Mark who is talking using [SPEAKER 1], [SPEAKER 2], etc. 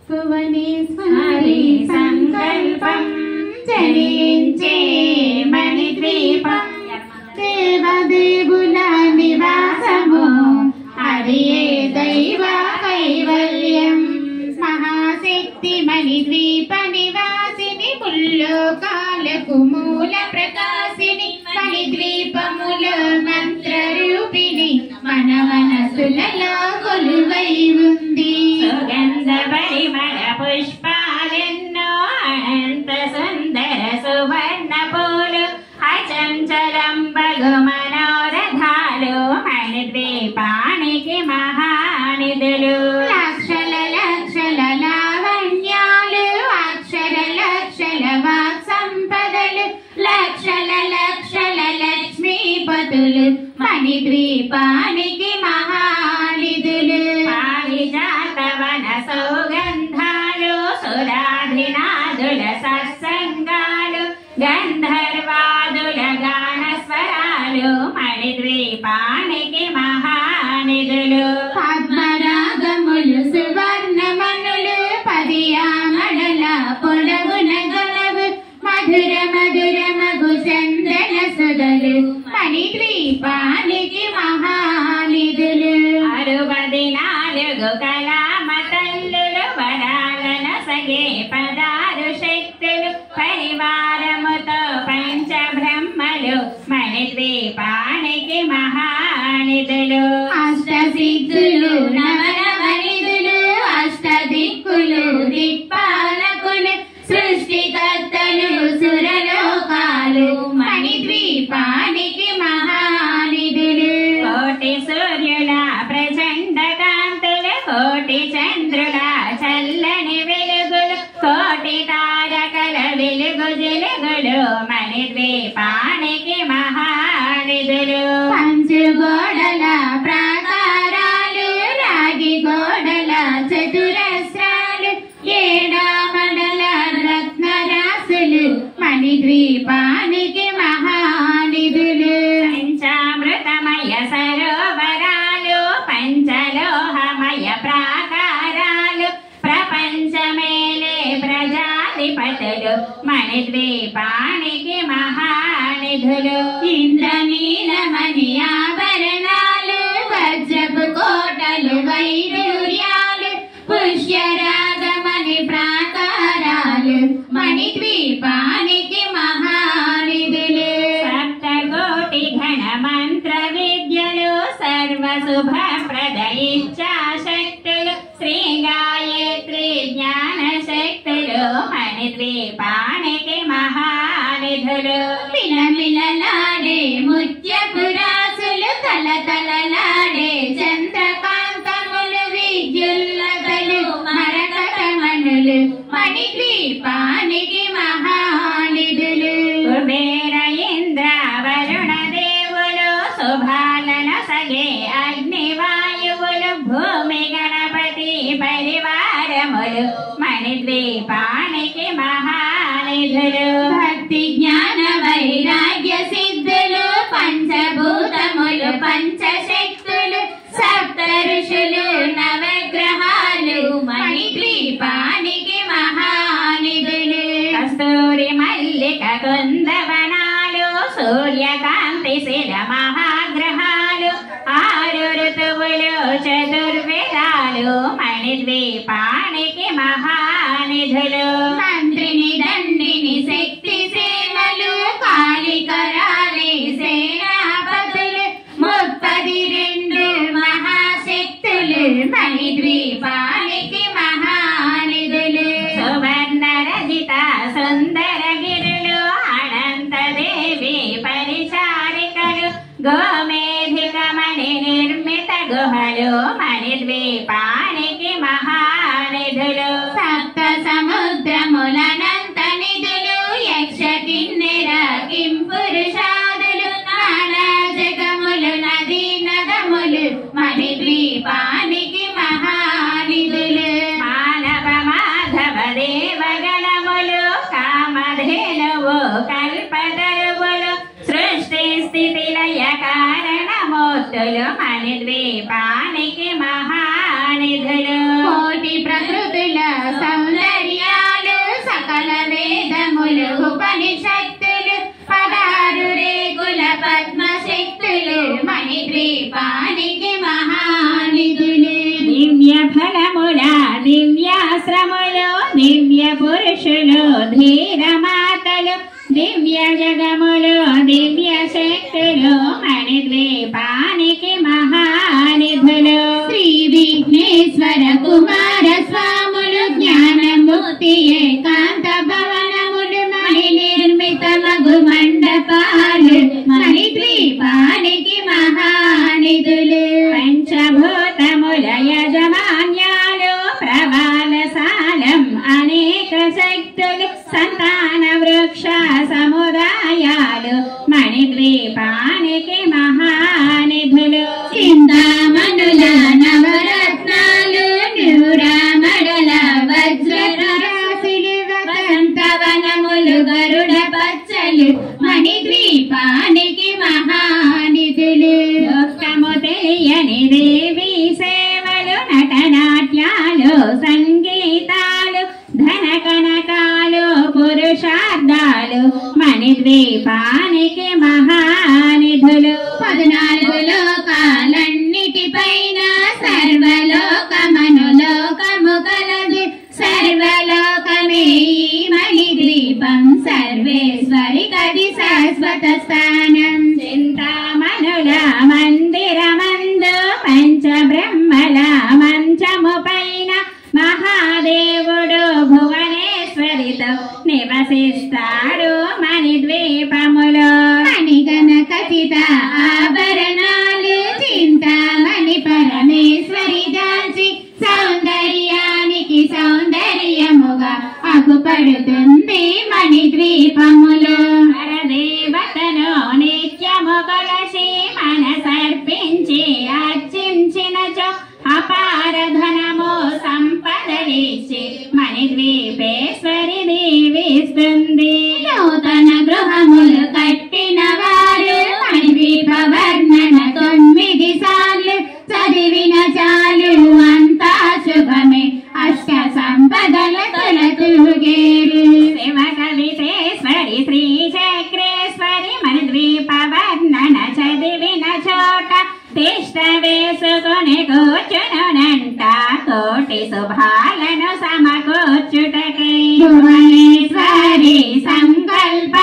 [SPEAKER 1] భువనేశ్వరి సంకల్పం చరించే మణిద్వీపం దేవదేవుల నివాసము హరియే దైవ కైవల్యం మహాశక్తి మణిద్వీప నివాసిని ముల్లోకాలకు మూల ప్రకాశిని మణిద్వీపములో మంత్ర రూపిణి మన మనసులలో కొలువై ఉంది సుగంధ పరిమళ పుష్పాలెన్నో అనంత సుందర సువర్ణ పూలు అచంచలం బగు మనోరథాలు మణిద్వీపానికి మహానిధులు లక్షల లక్షల లావణ్యాలు అక్షర లక్షల వాక్ సంపదలు లక్షల లక్షల లక్ష్మీపతులు మణిద్వీపానికి మహానిధులు పారిజాతవన సౌగంధాలు సురాధినాదుల సత్సంగాలు గంధర్వాదుల గాన స్వరాలు మణిద్వీపానికి మహానిధులు పద్మరాగములు సువర్ణమనులు పదియామడల పొడవున గొలవు మధుర మధుర మగు చందన సుధలు మణిద్వీపానికి మహానిధులు 64 కళామతల్లులు వరాలన సగే పదారు శక్తులు పరివారముతో పంచబ్రహ్మలు మణిద్వీపానికి మహానిధులు అష్టసిద్ధులు నవనవనిధులు అష్టదిక్కులు దిక్పాలకులు సృష్టికర్తలు సురలోకాలు మణిద్వీపానికి మహానిధులు కోటి సూర్యుల ప్రచండ కాంతులు కోటి చంద్రుల చల్లని వెలుగులు కోటి తారకల వెలుగు జిలుగులు మణిద్వీపానికి మహానిధులు పంచుగోడల ప్రాకారాలు రాగి గోడల చతురస్రాలు ఏడామడల రత్నరాసులు మణిద్వీపానికి మహానిధులు పంచామృతమయ సరోవరాలు పంచలోహమయ ప్రాకారాలు ప్రపంచమేలే ప్రజాధిపతులు మణిద్వీపానికి మహానిధులు ఇంద్రనీలమణి ఆభరణాలు వజ్రపు కోటలు వైడూర్యాలు పుష్యరాగమణి ప్రాకారాలు మణిద్వీపానికి మహానిధులు సప్తకోటి ఘన మంత్ర విద్యలు సర్వశుభ ప్రదయిచ్ఛాశక్తులు శ్రీ గాయత్రి జ్ఞాన శక్తులు మణిద్వీపానికి మహానిధులు మిలమిలలాడే ముత్యపురాసులు తలతలలాడే చంద్రకాంతములు విద్యుల్లతలు మరకటమణులు మణిద్వీపానికి మహానిధులు కుబేర ఇంద్ర వరుణ దేవులు శుభాలన సగే అగ్నివాయువులు భూమి గణపతి పరివారములు మణిద్వీపానికి మహానిధులు భక్తి జ్ఞాన వైరాగ్య సిద్ధులు పంచభూతములు పంచశక్తులు సప్త ఋషులు నవగ్రహాలు మణిద్వీపానికి మహానిధులు కస్తూరి మల్లిక కుందవనాలు సూర్యకాంతి శిల మహాగ్రహాలు 6 ఋతువులు చతుర్వేదాలు మణిద్వీపానికి మహానిధులు మంత్రిని దండిని శక్తి సేనలు కాళికరాలి సేనాపతులు 32 మహాశక్తులు మణిద్వీపానికి మహానిధులు సువర్ణ రజిత సుందర గిరులు అనంత దేవి పరిచారికలు గోమేధిక మణి నిర్మిత గుహలు మణిద్వీపానికి మహానిధులు సప్త సముద్రములనంత నిధులు యక్ష కిన్నెర కిం పురుషాదులు నానా జగములు నదీ నదములు మణిద్వీపానికి మహానిధులు మానవ మాధవ దేవగణములు కామధేనువు కల్పతరువులు సృష్టి స్థితి లయ కారణమూర్తులు మణిద్వీపానికి మహానిధులు కోటి ప్రకృతుల సహస్రములు దివ్య పురుషులు ధీరమాతలు దివ్య జగములు దివ్య శక్తులు మణిద్వీపానికి మహానిధులు శ్రీ విఘ్నేశ్వర కుమార స్వాములు జ్ఞానముక్తి ఏకాంత భవనములు మణి నిర్మిత మగు మండపాలు మణిద్వీపానికి మహానిధులు పంచభూతముల యజమాన్యాలు ప్రవాలసాలం అనేక శక్తులు సంతాన వృక్ష సముదాయాలు మణిద్వీపానికి మహానిధులు చింతామణుల నవరత్నాలు నూరామడల వజ్రరాశులు వసంతవనములు గరుడ పచ్చలు మణిద్వీపానికి మహానిధులు దుఃఖము తెలియని దేవి సేవలు నటనాట్యాలు సంగీతాలు ధన కనకాలు పురుషార్థాలు మణిద్వీపానికి మహానిధులు 14 లోకాలన్నిటిపైన సర్వలోకమనులోకము కలదు సర్వలోకమే మణిద్వీపం సర్వేశ్వరి కది శాశ్వత స్థానం చింతామణుల మందిరమందు పంచబ్రహ్మల మంచము పైన మహాదేవుడు భువనేశ్వరితో నివసిస్తాడు మణిద్వీపములో మణిగణ కచిత ఆభరణాలు చింతామణి పరమేశ్వరి దాల్చి సౌందర్యానికి సౌందర్యముగా అగుపడుతుంది మణిద్వీపములో పరదేవతను నిత్యము కొలసి మనసర్పించి అర్చించినచో అపార ధనము సంపదలిచ్చి మణిద్వీపేశ్వరి దీవిస్తుంది నూతన గృహములు కట్టిన వారు మణిద్వీప వర్ణన 9 సార్లు చదివిన చాలు అంతా శుభమే అష్ట సంపదల తొలతూగేరు శివ కవితేశ్వరి శ్రీ చక్రేశ్వరి మణిద్వీప వర్ణన చదివిన చోట తిష్ట వేసుకొని కూర్చునునంట కోటి శుభాలను సమకూర్చుటకై భువనేశ్వరి సంకల్ప